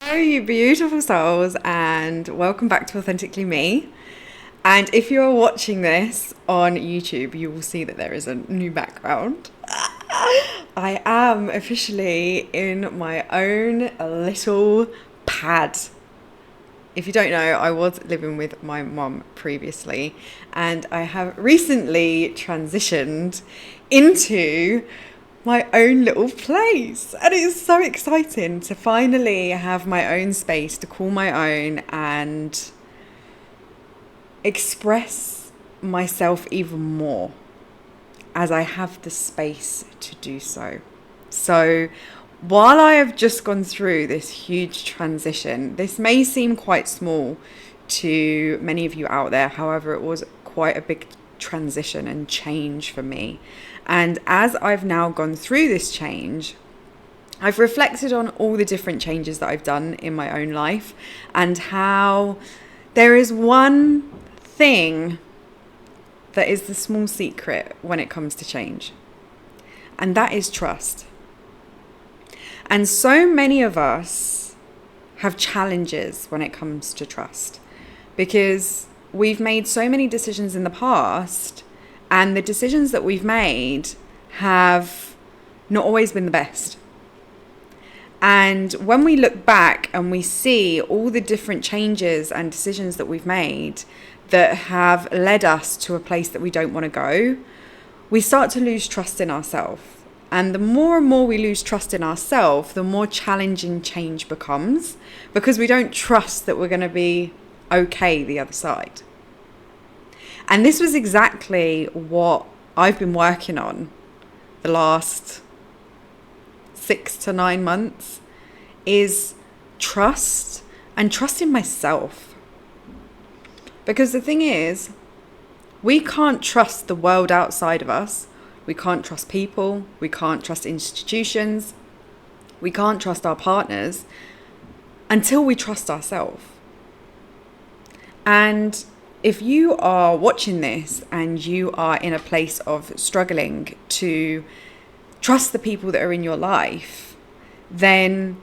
Hello, you beautiful souls, and welcome back to Authentically Me. And if you're watching this on YouTube, you will see that there is a new background. I am officially in my own little pad. If you don't know, I was living with my mum previously, and I have recently transitioned into my own little place. And it's so exciting to finally have my own space to call my own and express myself even more as I have the space to do so. So, while I have just gone through this huge transition, this may seem quite small to many of you out there. However, it was quite a big transition and change for me. And as I've now gone through this change, I've reflected on all the different changes that I've done in my own life and how there is one thing that is the small secret when it comes to change, and that is trust. And so many of us have challenges when it comes to trust because we've made so many decisions in the past, and the decisions that we've made have not always been the best. And when we look back and we see all the different changes and decisions that we've made that have led us to a place that we don't want to go, we start to lose trust in ourselves. And the more and more we lose trust in ourselves, the more challenging change becomes, because we don't trust that we're going to be okay the other side. And this was exactly what I've been working on the last 6 to 9 months, is trust, and trust in myself. Because the thing is, we can't trust the world outside of us. We can't trust people. We can't trust institutions. We can't trust our partners until we trust ourselves. And if you are watching this and you are in a place of struggling to trust the people that are in your life, then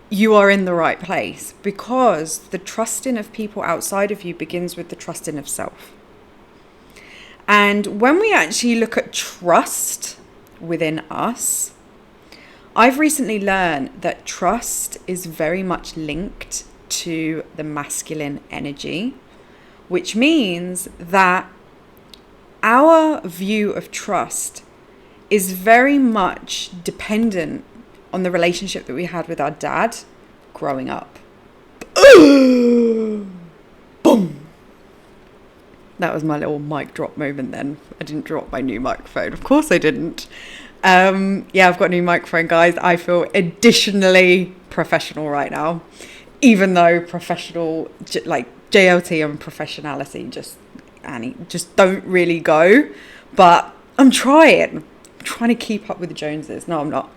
you are in the right place, because the trusting of people outside of you begins with the trusting of self. And when we actually look at trust within us, I've recently learned that trust is very much linked to the masculine energy, which means that our view of trust is very much dependent on the relationship that we had with our dad growing up. Boom! That was my little mic drop moment then. I didn't drop my new microphone. Of course I didn't. I've got a new microphone, guys. I feel additionally professional right now, even though professional, like JLT and professionality, just don't really go. But I'm trying to keep up with the Joneses. No, I'm not.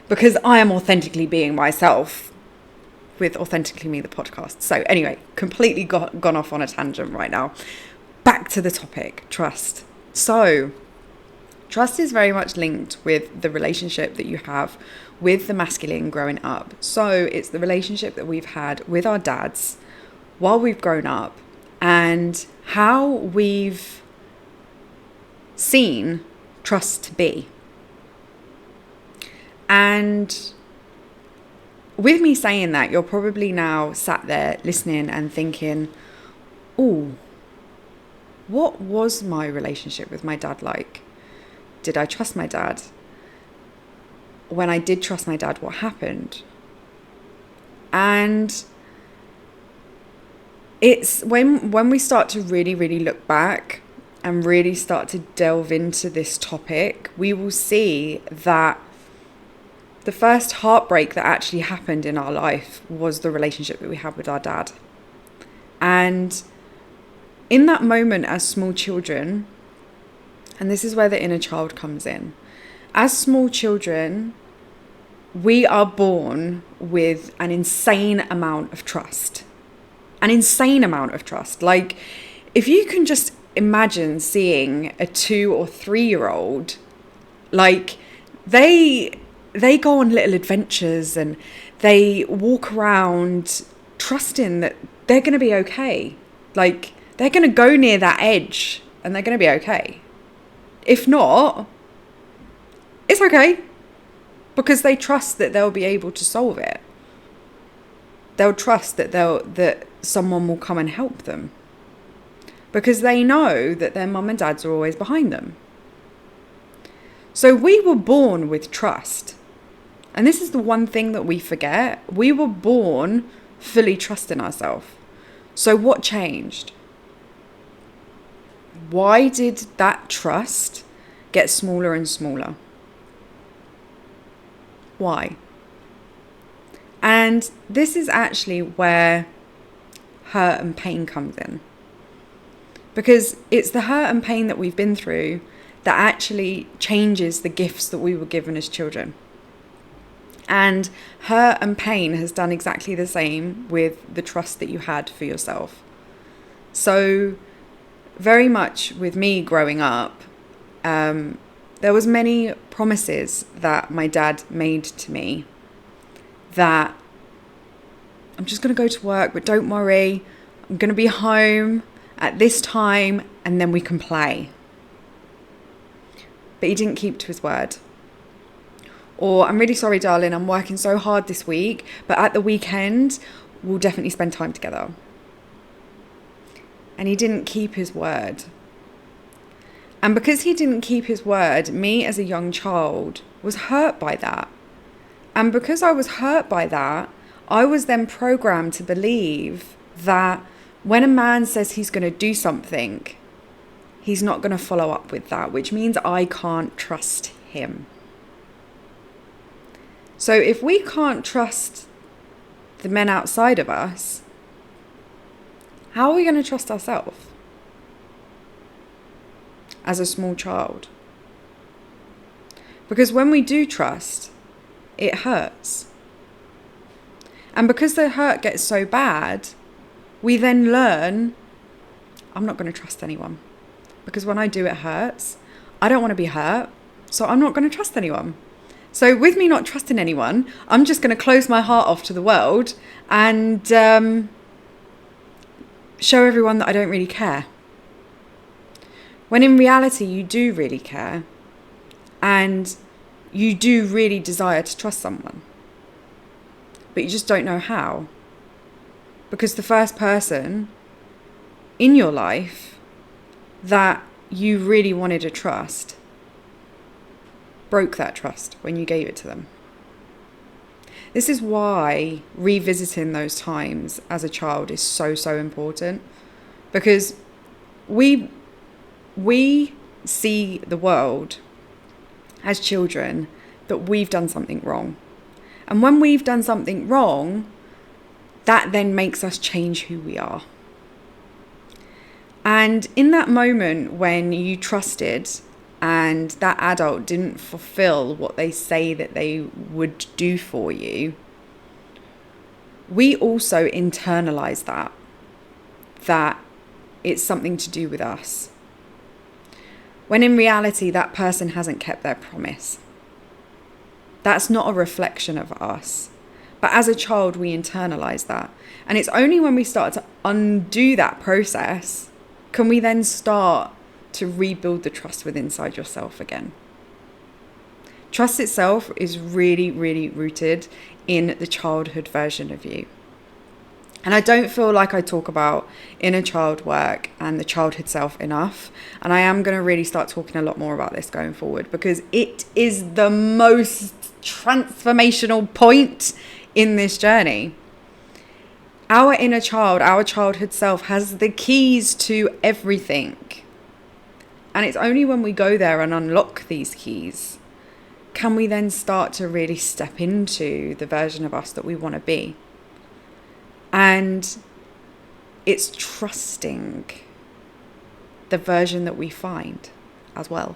Because I am authentically being myself with Authentically Me, the podcast. So anyway, completely gone off on a tangent right now. Back to the topic, trust. So trust is very much linked with the relationship that you have with the masculine growing up. So it's the relationship that we've had with our dads while we've grown up, and how we've seen trust to be. And with me saying that, you're probably now sat there listening and thinking, oh, what was my relationship with my dad like? Did I trust my dad? When I did trust my dad, what happened? And it's when we start to really, really look back and really start to delve into this topic, we will see that the first heartbreak that actually happened in our life was the relationship that we had with our dad. And in that moment, as small children, and this is where the inner child comes in, as small children, we are born with an insane amount of trust. An insane amount of trust. Like, if you can just imagine seeing a 2 or 3-year-old, like, they go on little adventures and they walk around trusting that they're going to be okay. Like, they're going to go near that edge and they're going to be okay. If not, it's okay, because they trust that they'll be able to solve it. They'll trust that someone will come and help them, because they know that their mum and dads are always behind them. So we were born with trust. And this is the one thing that we forget. We were born fully trusting ourselves. So what changed? Why did that trust get smaller and smaller? Why? And this is actually where hurt and pain comes in. Because it's the hurt and pain that we've been through that actually changes the gifts that we were given as children. And hurt and pain has done exactly the same with the trust that you had for yourself. So very much with me growing up, there was many promises that my dad made to me, that I'm just going to go to work, but don't worry, I'm going to be home at this time and then we can play. But he didn't keep to his word. Or, I'm really sorry, darling, I'm working so hard this week, but at the weekend, we'll definitely spend time together. And he didn't keep his word. And because he didn't keep his word, me as a young child was hurt by that. And because I was hurt by that, I was then programmed to believe that when a man says he's going to do something, he's not going to follow up with that, which means I can't trust him. So if we can't trust the men outside of us, how are we going to trust ourselves as a small child? Because when we do trust, it hurts. And because the hurt gets so bad, we then learn, I'm not going to trust anyone. Because when I do, it hurts. I don't want to be hurt, so I'm not going to trust anyone. So with me not trusting anyone, I'm just going to close my heart off to the world and show everyone that I don't really care. When in reality, you do really care. And you do really desire to trust someone. But you just don't know how. Because the first person in your life that you really wanted to trust broke that trust when you gave it to them. This is why revisiting those times as a child is so, so important. Because we see the world as children that we've done something wrong. And when we've done something wrong, that then makes us change who we are. And in that moment when you trusted and that adult didn't fulfill what they say that they would do for you, we also internalize that it's something to do with us. When in reality, that person hasn't kept their promise. That's not a reflection of us. But as a child, we internalize that. And it's only when we start to undo that process can we then start to rebuild the trust within inside yourself again. Trust itself is really, really rooted in the childhood version of you. And I don't feel like I talk about inner child work and the childhood self enough. And I am going to really start talking a lot more about this going forward, because it is the most transformational point in this journey. Our inner child, our childhood self, has the keys to everything. And it's only when we go there and unlock these keys can we then start to really step into the version of us that we want to be. And it's trusting the version that we find as well.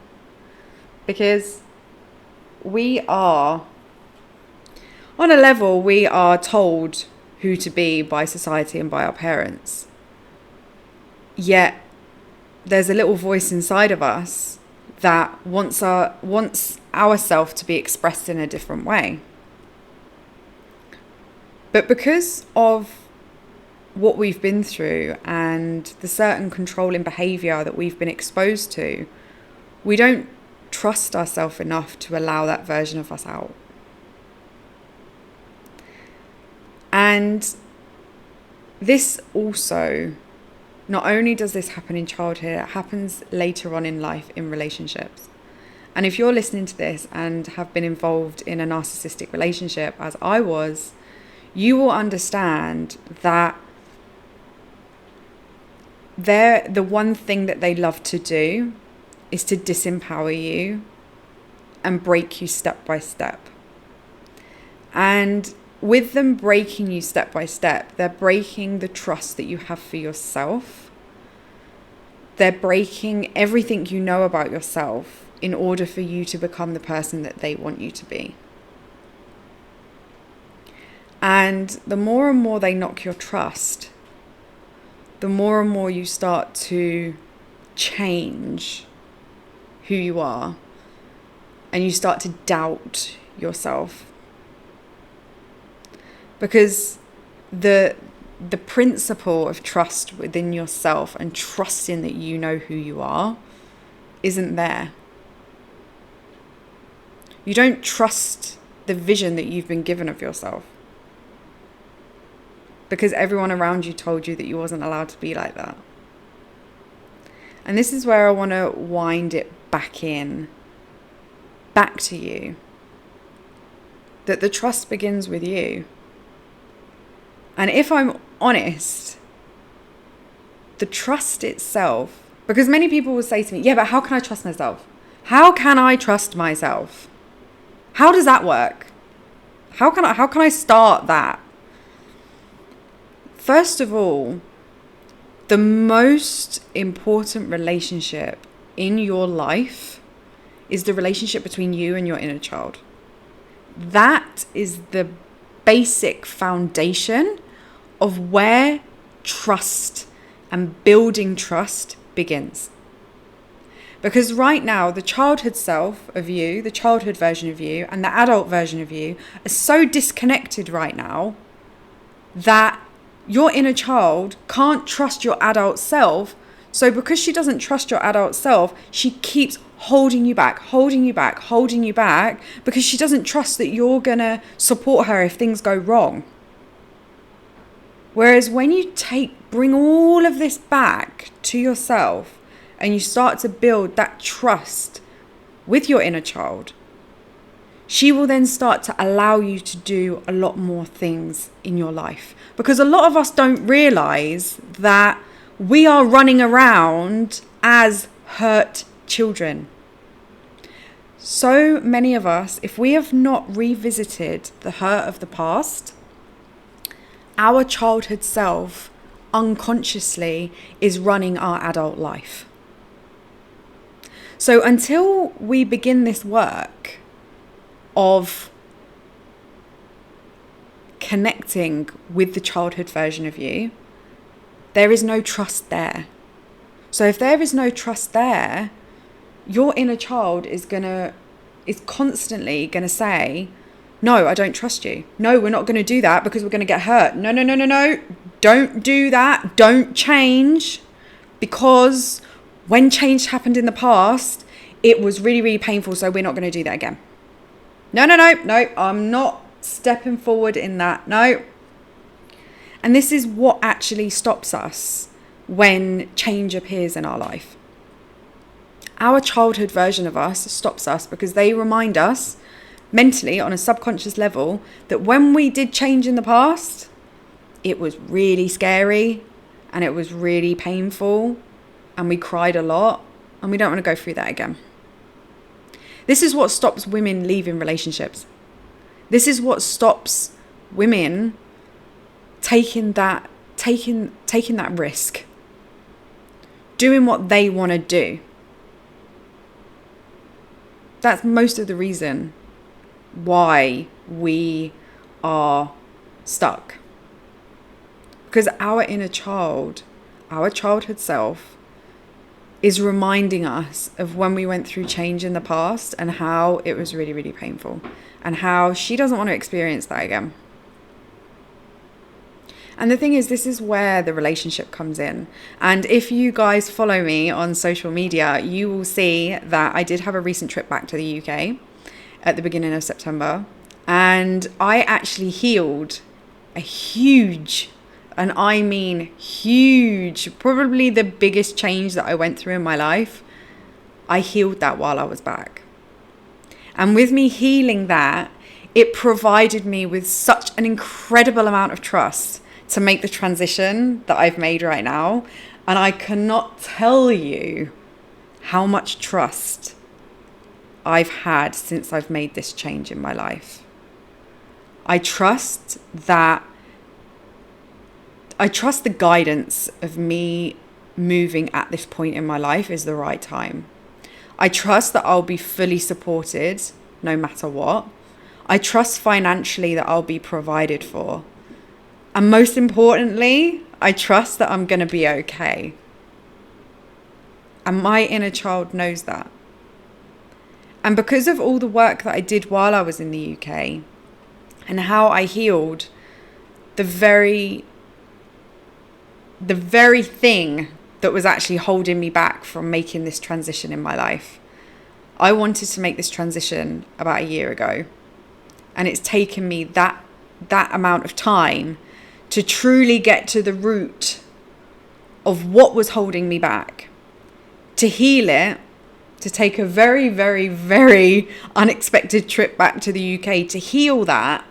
Because we are, on a level, we are told who to be by society and by our parents. Yet there's a little voice inside of us that wants ourself to be expressed in a different way. But because of what we've been through and the certain controlling behaviour that we've been exposed to, we don't trust ourselves enough to allow that version of us out. And this also, not only does this happen in childhood, it happens later on in life in relationships. And if you're listening to this and have been involved in a narcissistic relationship, as I was, you will understand that the one thing that they love to do is to disempower you and break you step by step. And with them breaking you step by step, they're breaking the trust that you have for yourself. They're breaking everything you know about yourself in order for you to become the person that they want you to be. And the more and more they knock your trust, the more and more you start to change who you are, and you start to doubt yourself. Because the principle of trust within yourself and trusting that you know who you are isn't there. You don't trust the vision that you've been given of yourself, because everyone around you told you that you wasn't allowed to be like that. And this is where I want to wind it back to you. That the trust begins with you. And if I'm honest, the trust itself, because many people will say to me, yeah, but how can I trust myself? How can I trust myself? How does that work? How can I start that? First of all, the most important relationship in your life is the relationship between you and your inner child. That is the basic foundation of where trust and building trust begins. Because right now, the childhood self of you, the childhood version of you, and the adult version of you are so disconnected right now that your inner child can't trust your adult self. So because she doesn't trust your adult self, she keeps holding you back, because she doesn't trust that you're going to support her if things go wrong. Whereas when you bring all of this back to yourself and you start to build that trust with your inner child, she will then start to allow you to do a lot more things in your life. Because a lot of us don't realize that we are running around as hurt children. So many of us, if we have not revisited the hurt of the past, our childhood self unconsciously is running our adult life. So until we begin this work of connecting with the childhood version of you, there is no trust there. So if there is no trust there, your inner child is constantly gonna say, no, I don't trust you. No, we're not going to do that because we're going to get hurt. No. Don't do that. Don't change, because when change happened in the past, it was really, really painful. So we're not going to do that again. No. I'm not stepping forward in that. No. And this is what actually stops us when change appears in our life. Our childhood version of us stops us because they remind us mentally on a subconscious level that when we did change in the past, it was really scary and it was really painful and we cried a lot, and we don't want to go through that again. This is what stops women leaving relationships. This is what stops women taking that risk, doing what they want to do. That's most of the reason why we are stuck. Because our inner child, our childhood self, is reminding us of when we went through change in the past and how it was really, really painful, and how she doesn't want to experience that again. And the thing is, this is where the relationship comes in. And if you guys follow me on social media, you will see that I did have a recent trip back to the UK at the beginning of September. And I actually healed a huge, and I mean huge, probably the biggest change that I went through in my life. I healed that while I was back. And with me healing that, it provided me with such an incredible amount of trust to make the transition that I've made right now. And I cannot tell you how much trust I've had since I've made this change in my life. I trust the guidance of me moving at this point in my life is the right time. I trust that I'll be fully supported no matter what. I trust financially that I'll be provided for. And most importantly, I trust that I'm going to be okay. And my inner child knows that. And because of all the work that I did while I was in the UK and how I healed the very thing that was actually holding me back from making this transition in my life. I wanted to make this transition about a year ago. And it's taken me that amount of time to truly get to the root of what was holding me back, to heal it, to take a very, very, very unexpected trip back to the UK to heal that,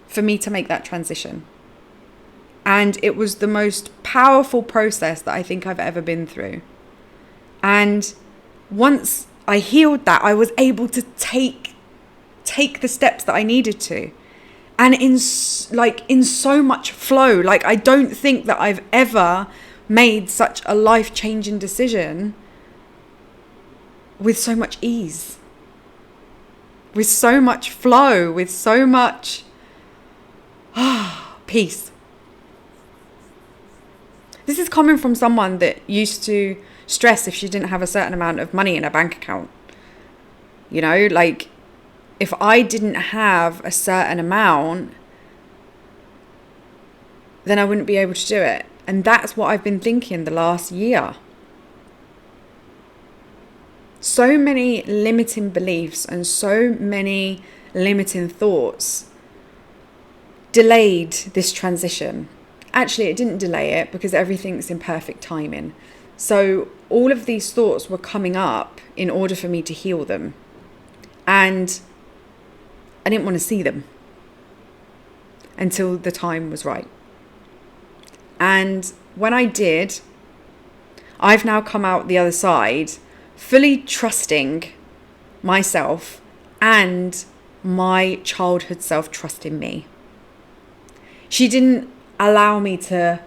for me to make that transition. And it was the most powerful process that I think I've ever been through. And once I healed that, I was able to take the steps that I needed to. And in so much flow. Like, I don't think that I've ever made such a life-changing decision with so much ease, with so much flow, with so much peace. This is coming from someone that used to stress if she didn't have a certain amount of money in her bank account. You know, like, if I didn't have a certain amount, then I wouldn't be able to do it. And that's what I've been thinking the last year. So many limiting beliefs and so many limiting thoughts delayed this transition. Actually, it didn't delay it because everything's in perfect timing. So all of these thoughts were coming up in order for me to heal them. And I didn't want to see them until the time was right. And when I did, I've now come out the other side fully trusting myself and my childhood self trusting me. She didn't allow me to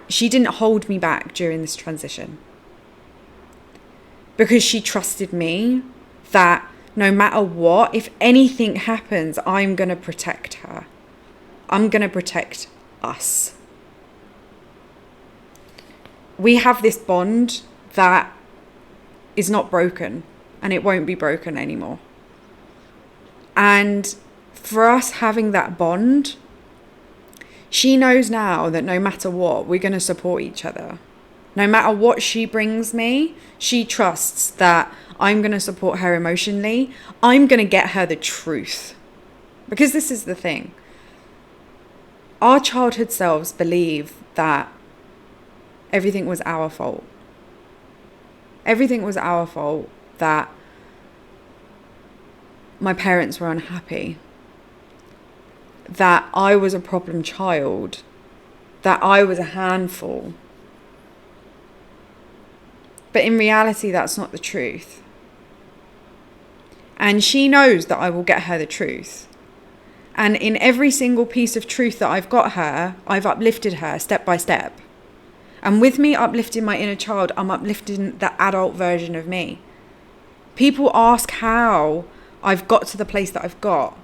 she didn't hold me back during this transition, because she trusted me that no matter what, if anything happens, I'm going to protect her. I'm going to protect us. We have this bond that is not broken, and it won't be broken anymore. And for us having that bond, she knows now that no matter what, we're going to support each other. No matter what she brings me, she trusts that I'm going to support her emotionally. I'm going to get her the truth. Because this is the thing. Our childhood selves believe that everything was our fault. Everything was our fault, that my parents were unhappy, that I was a problem child, that I was a handful. But in reality, that's not the truth. And she knows that I will get her the truth. And in every single piece of truth that I've got her, I've uplifted her step by step. And with me uplifting my inner child, I'm uplifting the adult version of me. People ask how I've got to the place that I've got.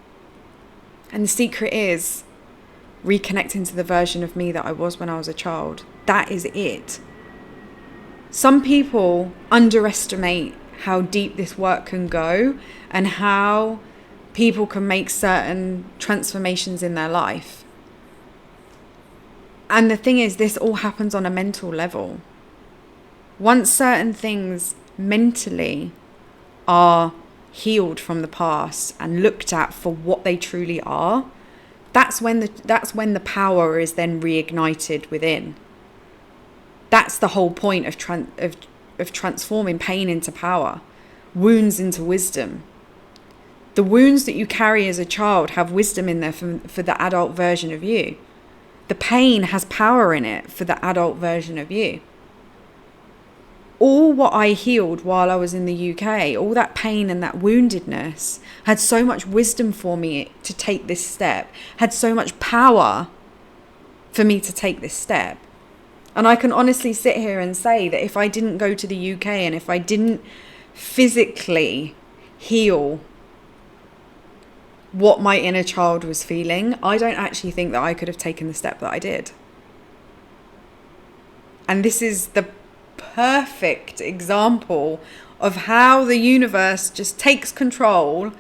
And the secret is reconnecting to the version of me that I was when I was a child. That is it. Some people underestimate how deep this work can go and how people can make certain transformations in their life. And the thing is, this all happens on a mental level. Once certain things mentally are healed from the past and looked at for what they truly are, that's when the power is then reignited within. That's the whole point of transforming pain into power, wounds into wisdom. The wounds that you carry as a child have wisdom in there for the adult version of you. The pain has power in it for the adult version of you. All what I healed while I was in the UK, all that pain and that woundedness had so much wisdom for me to take this step, had so much power for me to take this step. And I can honestly sit here and say that if I didn't go to the UK and if I didn't physically heal what my inner child was feeling, I don't actually think that I could have taken the step that I did. And this is the perfect example of how the universe just takes control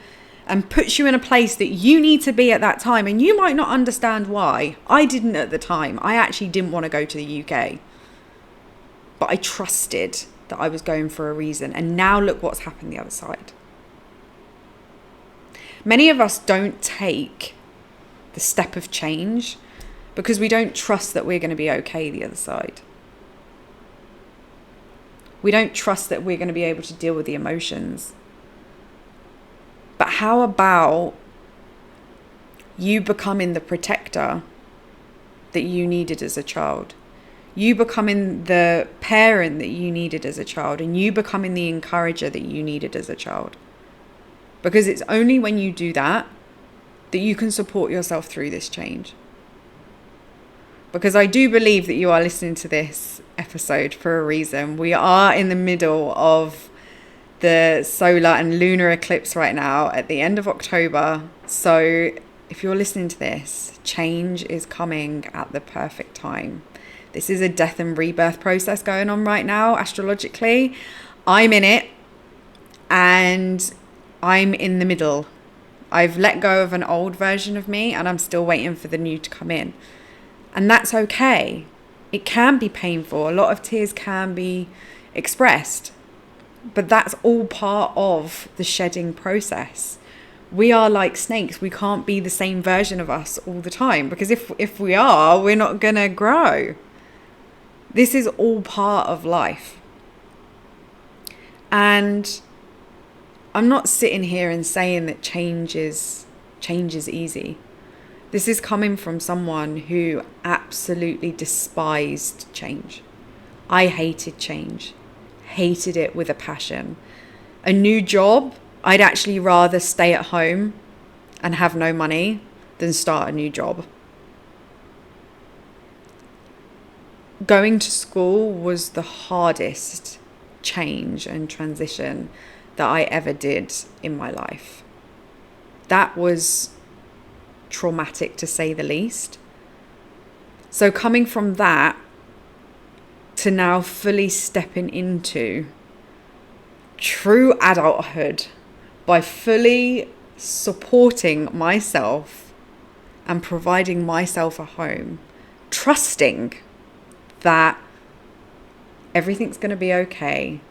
and puts you in a place that you need to be at that time. And you might not understand why. I didn't at the time. I actually didn't want to go to the UK. But I trusted that I was going for a reason. And now look what's happened the other side. Many of us don't take the step of change because we don't trust that we're going to be okay the other side. We don't trust that we're going to be able to deal with the emotions. But how about you becoming the protector that you needed as a child? You becoming the parent that you needed as a child, and you becoming the encourager that you needed as a child. Because it's only when you do that that you can support yourself through this change. Because I do believe that you are listening to this episode for a reason. We are in the middle of the solar and lunar eclipse right now at the end of October. So if you're listening to this, change is coming at the perfect time. This is a death and rebirth process going on right now, astrologically. I'm in it, and I'm in the middle. I've let go of an old version of me, and I'm still waiting for the new to come in. And that's okay. It can be painful. A lot of tears can be expressed. But that's all part of the shedding process. We are like snakes. We can't be the same version of us all the time. Because if we are, we're not going to grow. This is all part of life. And I'm not sitting here and saying that change is easy. This is coming from someone who absolutely despised change. I hated change. Hated it with a passion. A new job, I'd actually rather stay at home and have no money than start a new job. Going to school was the hardest change and transition that I ever did in my life. That was traumatic, to say the least. So coming from that to now fully stepping into true adulthood by fully supporting myself and providing myself a home, trusting that everything's going to be okay,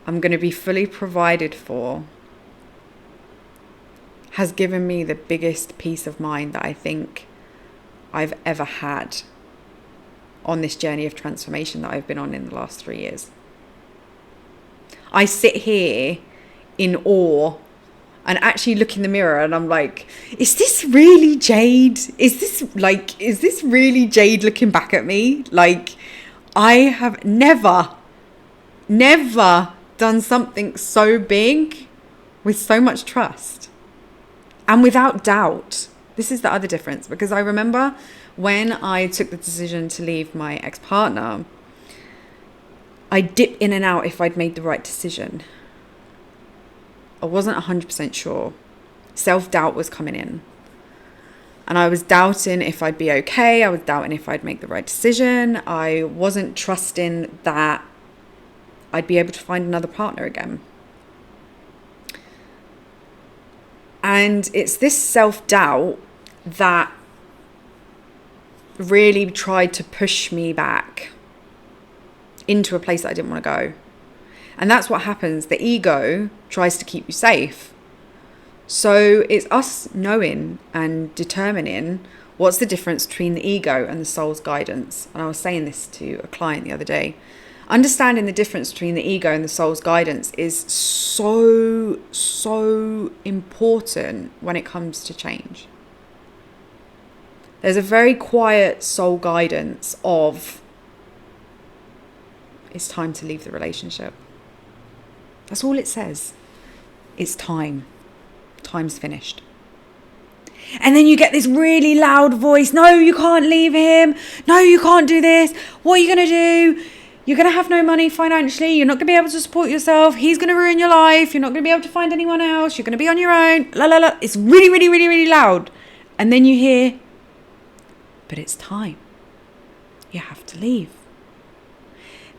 I'm going to be fully provided for, has given me the biggest peace of mind that I think I've ever had on this journey of transformation that I've been on in the last 3 years. I sit here in awe and actually look in the mirror and I'm like, is this really Jade? Is this really Jade looking back at me? Like, I have never done something so big with so much trust and without doubt. This is the other difference, because I remember when I took the decision to leave my ex-partner, I dipped in and out if I'd made the right decision. I wasn't 100% sure. Self-doubt was coming in. And I was doubting if I'd be okay. I was doubting if I'd make the right decision. I wasn't trusting that I'd be able to find another partner again. And it's this self-doubt that really tried to push me back into a place that I didn't want to go. And that's what happens. The ego tries to keep you safe. So it's us knowing and determining what's the difference between the ego and the soul's guidance. And I was saying this to a client the other day. Understanding the difference between the ego and the soul's guidance is so important when it comes to change. There's a very quiet soul guidance of, it's time to leave the relationship. That's all it says. It's time. Time's finished. And then you get this really loud voice. No, you can't leave him. No, you can't do this. What are you going to do? You're going to have no money financially. You're not going to be able to support yourself. He's going to ruin your life. You're not going to be able to find anyone else. You're going to be on your own. La, la, la. It's really, really, really, really loud. And then you hear, but it's time. You have to leave.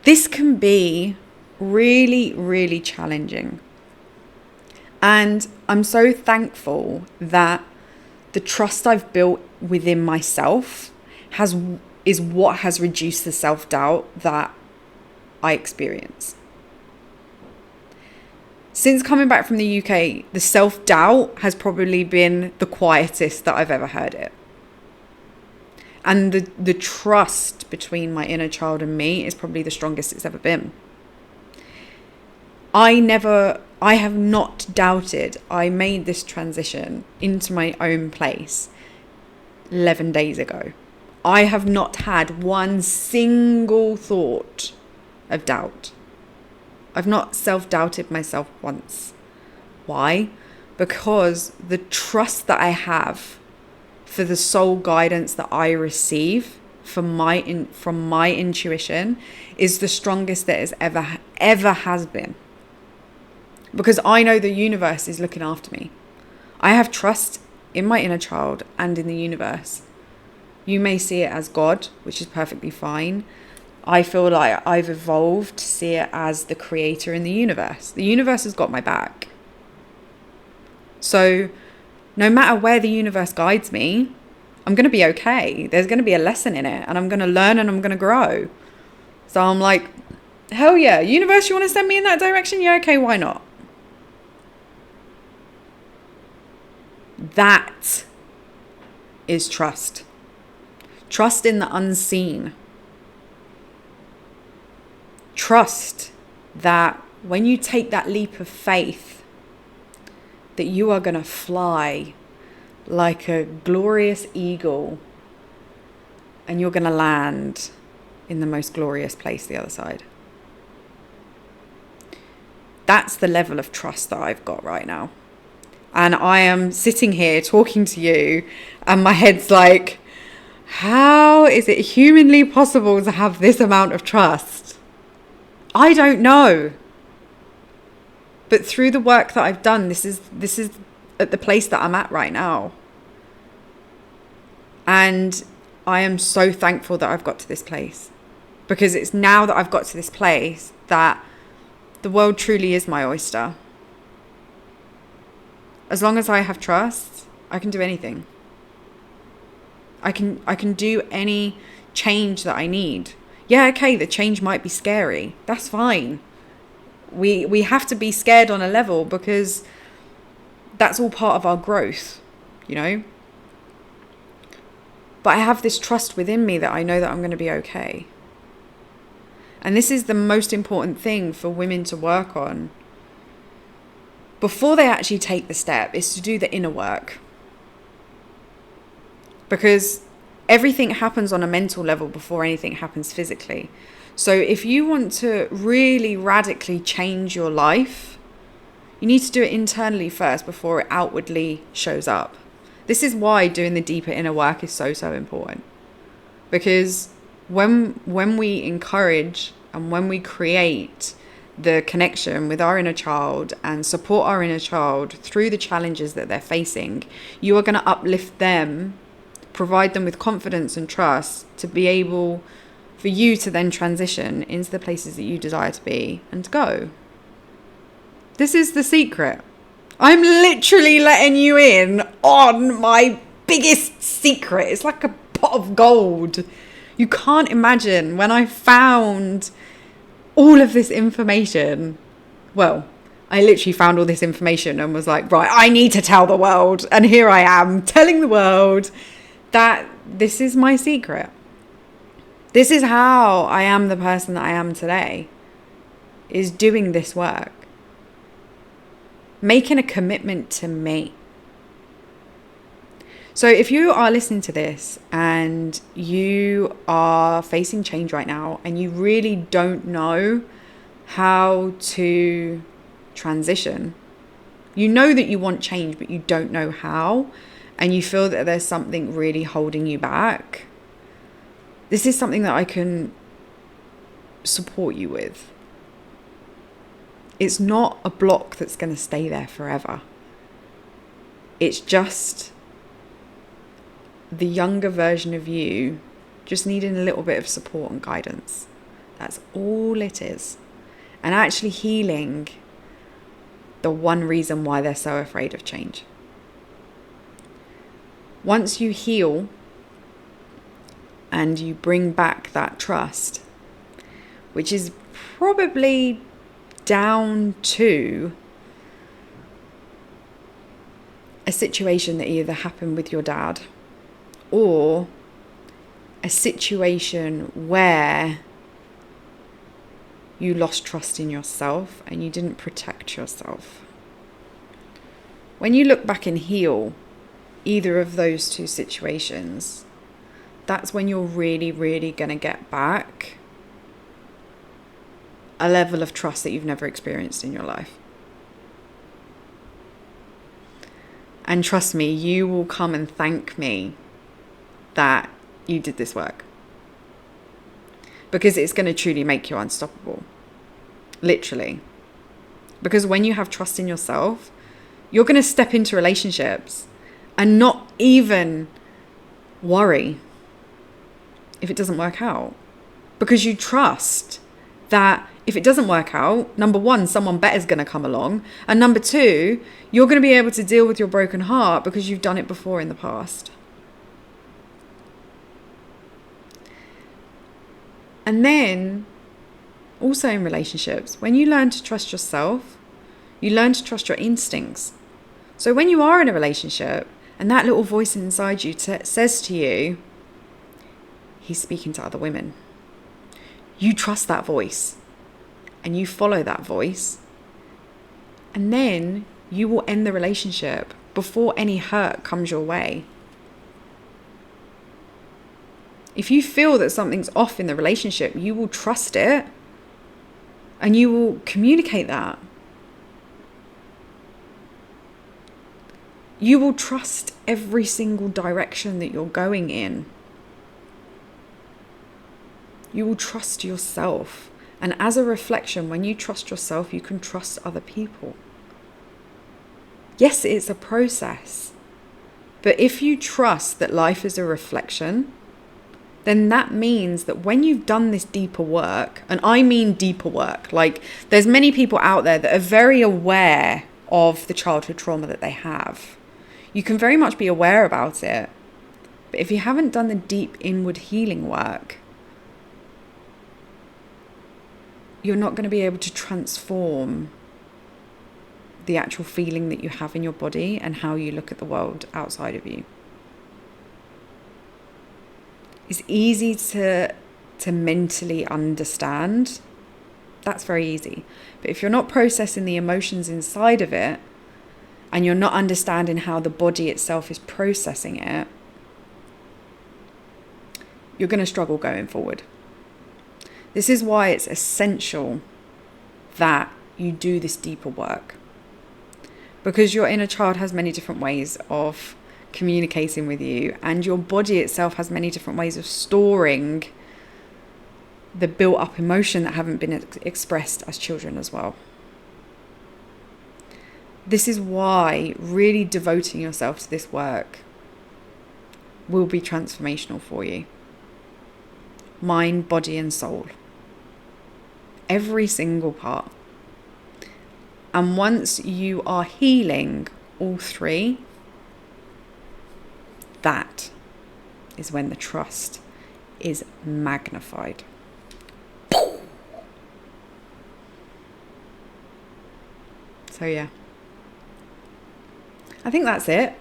This can be really, really challenging. And I'm so thankful that the trust I've built within myself is what has reduced the self-doubt that I experience. Since coming back from the UK, the self-doubt has probably been the quietest that I've ever heard it. And the trust between my inner child and me is probably the strongest it's ever been. I have not doubted. I made this transition into my own place 11 days ago. I have not had one single thought of doubt. I've not self-doubted myself once. Why? Because the trust that I have for the soul guidance that I receive from my intuition is the strongest that it ever has been. Because I know the universe is looking after me. I have trust in my inner child and in the universe. You may see it as God, which is perfectly fine. I feel like I've evolved to see it as the creator in the universe. The universe has got my back. So no matter where the universe guides me, I'm going to be okay. There's going to be a lesson in it, and I'm going to learn and I'm going to grow. So I'm like, hell yeah, universe, you want to send me in that direction? Yeah, okay, why not? That is trust. Trust in the unseen. Trust that when you take that leap of faith, that you are going to fly like a glorious eagle and you're going to land in the most glorious place the other side. That's the level of trust that I've got right now. And I am sitting here talking to you and my head's like, how is it humanly possible to have this amount of trust? I don't know. But through the work that I've done, this is at the place that I'm at right now. And I am so thankful that I've got to this place. Because it's now that I've got to this place that the world truly is my oyster. As long as I have trust, I can do anything. I can do any change that I need. Yeah, okay, the change might be scary. That's fine. We have to be scared on a level because that's all part of our growth, you know? But I have this trust within me that I know that I'm going to be okay. And this is the most important thing for women to work on before they actually take the step, is to do the inner work. Because everything happens on a mental level before anything happens physically. So if you want to really radically change your life, you need to do it internally first before it outwardly shows up. This is why doing the deeper inner work is so important. Because when we encourage and when we create the connection with our inner child and support our inner child through the challenges that they're facing, you are going to uplift them, provide them with confidence and trust to be able for you to then transition into the places that you desire to be and to go. This is the secret. I'm literally letting you in on my biggest secret. It's like a pot of gold. You can't imagine when I found all of this information. Well, I literally found all this information and was like, right, I need to tell the world. And here I am telling the world that this is my secret. This is how I am the person that I am today, is doing this work. Making a commitment to me. So if you are listening to this and you are facing change right now and you really don't know how to transition, you know that you want change, but you don't know how, and you feel that there's something really holding you back, this is something that I can support you with. It's not a block that's going to stay there forever. It's just the younger version of you just needing a little bit of support and guidance. That's all it is. And actually healing the one reason why they're so afraid of change. Once you heal and you bring back that trust, which is probably down to a situation that either happened with your dad or a situation where you lost trust in yourself and you didn't protect yourself. When you look back and heal either of those two situations, that's when you're really, really going to get back a level of trust that you've never experienced in your life. And trust me, you will come and thank me that you did this work. Because it's going to truly make you unstoppable. Literally. Because when you have trust in yourself, you're going to step into relationships and not even worry if it doesn't work out. Because you trust that if it doesn't work out, number one, someone better is going to come along. And number two, you're going to be able to deal with your broken heart because you've done it before in the past. And then, also in relationships, when you learn to trust yourself, you learn to trust your instincts. So when you are in a relationship and that little voice inside you says to you, he's speaking to other women, you trust that voice and you follow that voice. And then you will end the relationship before any hurt comes your way. If you feel that something's off in the relationship, you will trust it and you will communicate that. You will trust every single direction that you're going in. You will trust yourself. And as a reflection, when you trust yourself, you can trust other people. Yes, it's a process. But if you trust that life is a reflection, then that means that when you've done this deeper work, and I mean deeper work, like there's many people out there that are very aware of the childhood trauma that they have. You can very much be aware about it. But if you haven't done the deep inward healing work, you're not going to be able to transform the actual feeling that you have in your body and how you look at the world outside of you. It's easy to mentally understand. That's very easy. But if you're not processing the emotions inside of it, and you're not understanding how the body itself is processing it, you're going to struggle going forward. This is why it's essential that you do this deeper work. Because your inner child has many different ways of communicating with you, and your body itself has many different ways of storing the built up emotion that haven't been expressed as children as well. This is why really devoting yourself to this work will be transformational for you. Mind, body and soul. Every single part. And once you are healing all three, that is when the trust is magnified. So yeah, I think that's it.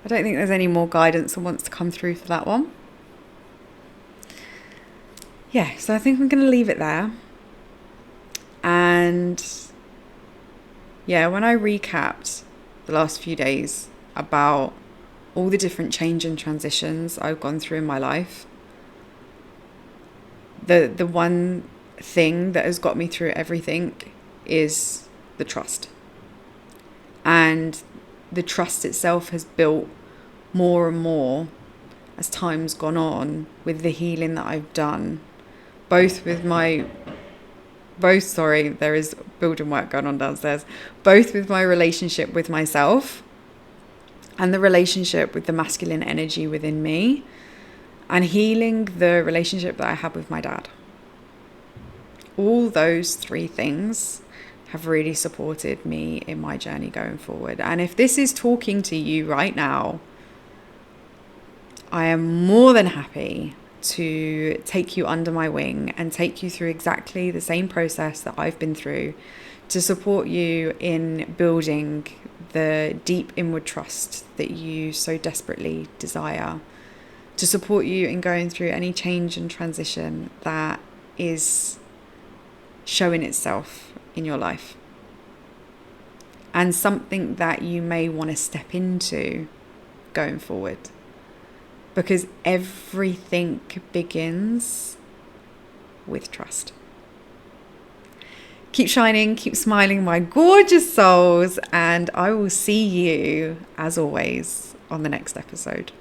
I don't think there's any more guidance that wants to come through for that one. Yeah, so I think I'm going to leave it there. And yeah, when I recapped the last few days about all the different change and transitions I've gone through in my life, the one thing that has got me through everything is the trust. And the trust itself has built more and more as time's gone on with the healing that I've done, there is building work going on downstairs, both with my relationship with myself and the relationship with the masculine energy within me, and healing the relationship that I had with my dad. All those three things have really supported me in my journey going forward. And if this is talking to you right now, I am more than happy to take you under my wing and take you through exactly the same process that I've been through to support you in building the deep inward trust that you so desperately desire, to support you in going through any change and transition that is showing itself in your life, and something that you may want to step into going forward. Because everything begins with trust. Keep shining, keep smiling, my gorgeous souls, and I will see you, as always, on the next episode.